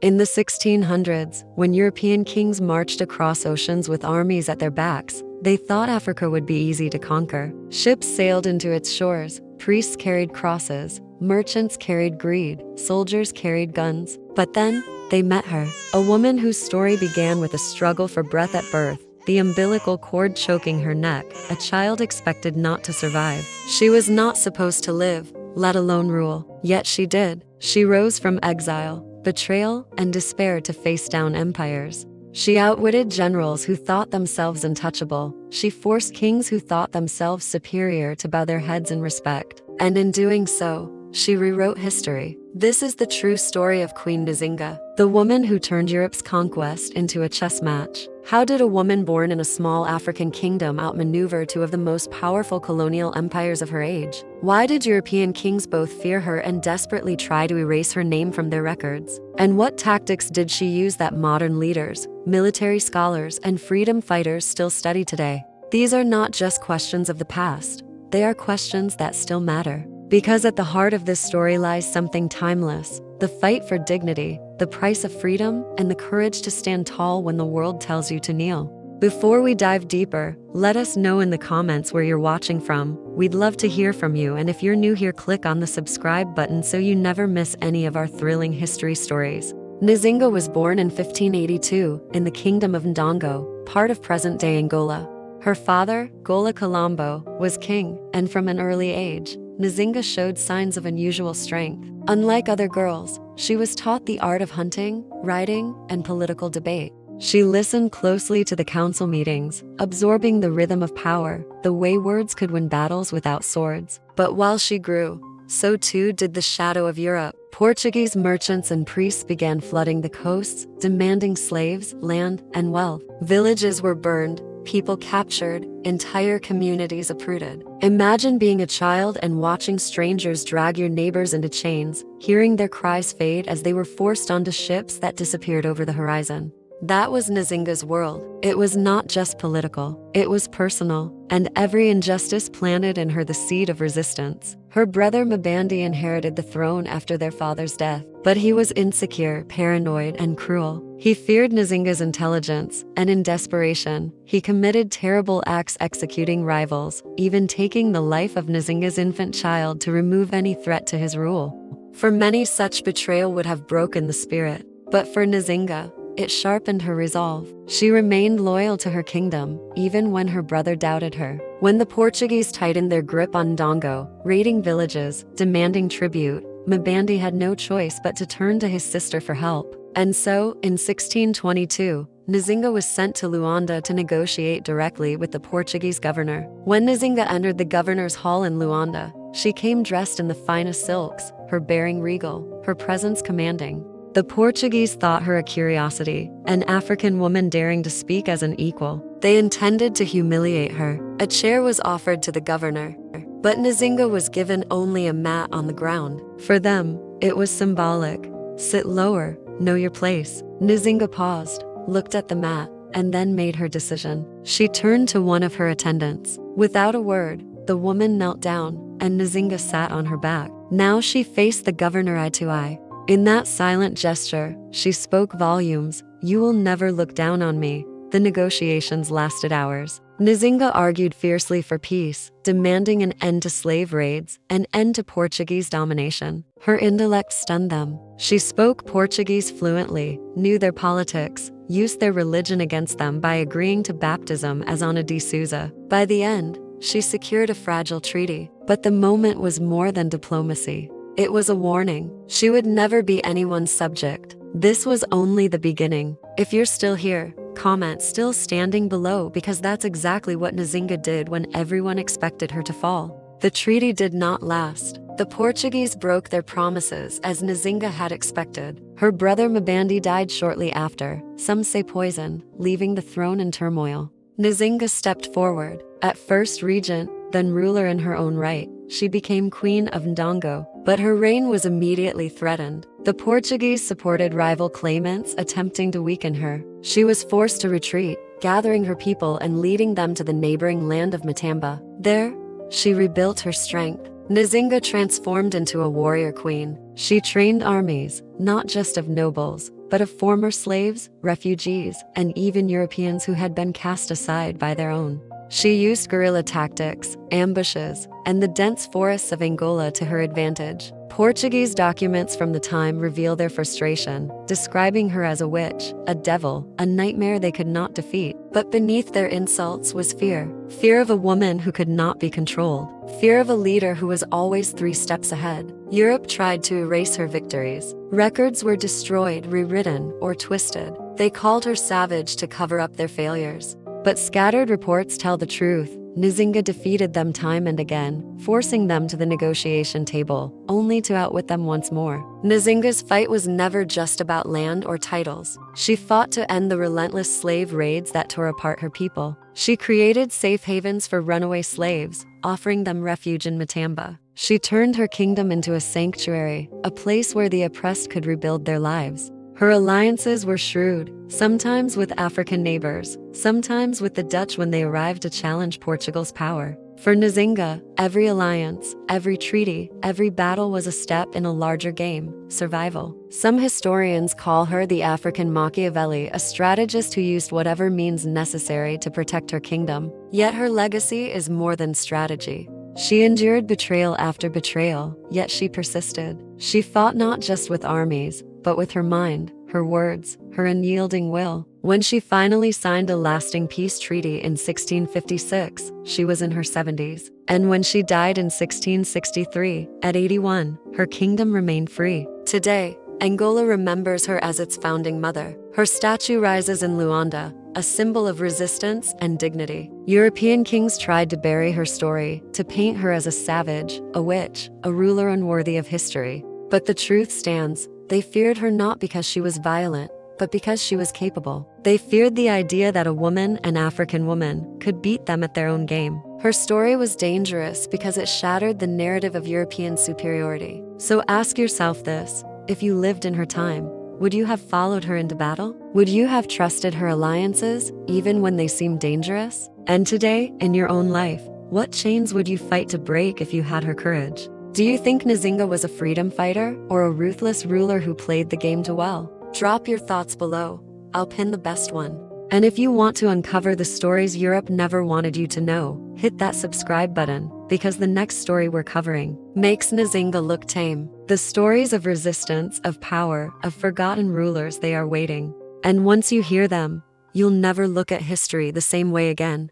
In the 1600s, when European kings marched across oceans with armies at their backs, they thought Africa would be easy to conquer. Ships sailed into its shores, priests carried crosses, merchants carried greed, soldiers carried guns. But then, they met her, a woman whose story began with a struggle for breath at birth, the umbilical cord choking her neck, a child expected not to survive. She was not supposed to live, let alone rule. Yet she did. She rose from exile, betrayal, and despair to face down empires. She outwitted generals who thought themselves untouchable. She forced kings who thought themselves superior to bow their heads in respect. And in doing so, she rewrote history. This is the true story of Queen Nzinga, the woman who turned Europe's conquest into a chess match. How did a woman born in a small African kingdom outmaneuver two of the most powerful colonial empires of her age? Why did European kings both fear her and desperately try to erase her name from their records? And what tactics did she use that modern leaders, military scholars, and freedom fighters still study today? These are not just questions of the past. They are questions that still matter. Because at the heart of this story lies something timeless: the fight for dignity, the price of freedom, and the courage to stand tall when the world tells you to kneel. Before we dive deeper, let us know in the comments where you're watching from. We'd love to hear from you, and if you're new here, click on the subscribe button so you never miss any of our thrilling history stories. Nzinga was born in 1582 in the kingdom of Ndongo, part of present-day Angola. Her father, Gola Colombo, was king, and from an early age, Nzinga showed signs of unusual strength. Unlike other girls, she was taught the art of hunting, riding, and political debate. She listened closely to the council meetings, absorbing the rhythm of power, the way words could win battles without swords. But while she grew, so too did the shadow of Europe. Portuguese merchants and priests began flooding the coasts, demanding slaves, land, and wealth. Villages were burned, people captured, entire communities uprooted. Imagine being a child and watching strangers drag your neighbors into chains, hearing their cries fade as they were forced onto ships that disappeared over the horizon. That was Nzinga's world. It was not just political, it was personal, and every injustice planted in her the seed of resistance. Her brother Mabandi inherited the throne after their father's death, but he was insecure, paranoid, and cruel. He feared Nzinga's intelligence, and in desperation, he committed terrible acts executing rivals, even taking the life of Nzinga's infant child to remove any threat to his rule. For many, such betrayal would have broken the spirit, but for Nzinga, it sharpened her resolve. She remained loyal to her kingdom, even when her brother doubted her. When the Portuguese tightened their grip on Ndongo, raiding villages, demanding tribute, Mabandi had no choice but to turn to his sister for help. And so, in 1622, Nzinga was sent to Luanda to negotiate directly with the Portuguese governor. When Nzinga entered the governor's hall in Luanda, she came dressed in the finest silks, her bearing regal, her presence commanding. The Portuguese thought her a curiosity, an African woman daring to speak as an equal. They intended to humiliate her. A chair was offered to the governor, but Nzinga was given only a mat on the ground. For them, it was symbolic. Sit lower, know your place. Nzinga paused, looked at the mat, and then made her decision. She turned to one of her attendants. Without a word, the woman knelt down, and Nzinga sat on her back. Now she faced the governor eye to eye. In that silent gesture, she spoke volumes. "You will never look down on me." The negotiations lasted hours. Nzinga argued fiercely for peace, demanding an end to slave raids, an end to Portuguese domination. Her intellect stunned them. She spoke Portuguese fluently, knew their politics, used their religion against them by agreeing to baptism as Ana de Souza. By the end, she secured a fragile treaty. But the moment was more than diplomacy. It was a warning. She would never be anyone's subject. This was only the beginning. If you're still here, comment "still standing" below, because that's exactly what Nzinga did when everyone expected her to fall. The treaty did not last. The Portuguese broke their promises as Nzinga had expected. Her brother Mabandi died shortly after, some say poison, leaving the throne in turmoil. Nzinga stepped forward, at first regent, then ruler in her own right. She became queen of Ndongo, but her reign was immediately threatened. The Portuguese supported rival claimants attempting to weaken her. She was forced to retreat, gathering her people and leading them to the neighboring land of Matamba. There, she rebuilt her strength. Nzinga transformed into a warrior queen. She trained armies, not just of nobles, but of former slaves, refugees, and even Europeans who had been cast aside by their own. She used guerrilla tactics, ambushes, and the dense forests of Angola to her advantage. Portuguese documents from the time reveal their frustration, describing her as a witch, a devil, a nightmare they could not defeat. But beneath their insults was fear. Fear of a woman who could not be controlled. Fear of a leader who was always 3 steps ahead. Europe tried to erase her victories. Records were destroyed, rewritten, or twisted. They called her savage to cover up their failures. But scattered reports tell the truth. Nzinga defeated them time and again, forcing them to the negotiation table, only to outwit them once more. Nzinga's fight was never just about land or titles. She fought to end the relentless slave raids that tore apart her people. She created safe havens for runaway slaves, offering them refuge in Matamba. She turned her kingdom into a sanctuary, a place where the oppressed could rebuild their lives. Her alliances were shrewd, sometimes with African neighbors, sometimes with the Dutch when they arrived to challenge Portugal's power. For Nzinga, every alliance, every treaty, every battle was a step in a larger game, survival. Some historians call her the African Machiavelli, a strategist who used whatever means necessary to protect her kingdom. Yet her legacy is more than strategy. She endured betrayal after betrayal, yet she persisted. She fought not just with armies, but with her mind, her words, her unyielding will. When she finally signed a lasting peace treaty in 1656, she was in her 70s. And when she died in 1663, at 81, her kingdom remained free. Today, Angola remembers her as its founding mother. Her statue rises in Luanda, a symbol of resistance and dignity. European kings tried to bury her story, to paint her as a savage, a witch, a ruler unworthy of history. But the truth stands. They feared her not because she was violent, but because she was capable. They feared the idea that a woman, an African woman, could beat them at their own game. Her story was dangerous because it shattered the narrative of European superiority. So ask yourself this: if you lived in her time, would you have followed her into battle? Would you have trusted her alliances, even when they seemed dangerous? And today, in your own life, what chains would you fight to break if you had her courage? Do you think Nzinga was a freedom fighter or a ruthless ruler who played the game too well? Drop your thoughts below. I'll pin the best one. And if you want to uncover the stories Europe never wanted you to know, hit that subscribe button, because the next story we're covering makes Nzinga look tame. The stories of resistance, of power, of forgotten rulers, they are waiting. And once you hear them, you'll never look at history the same way again.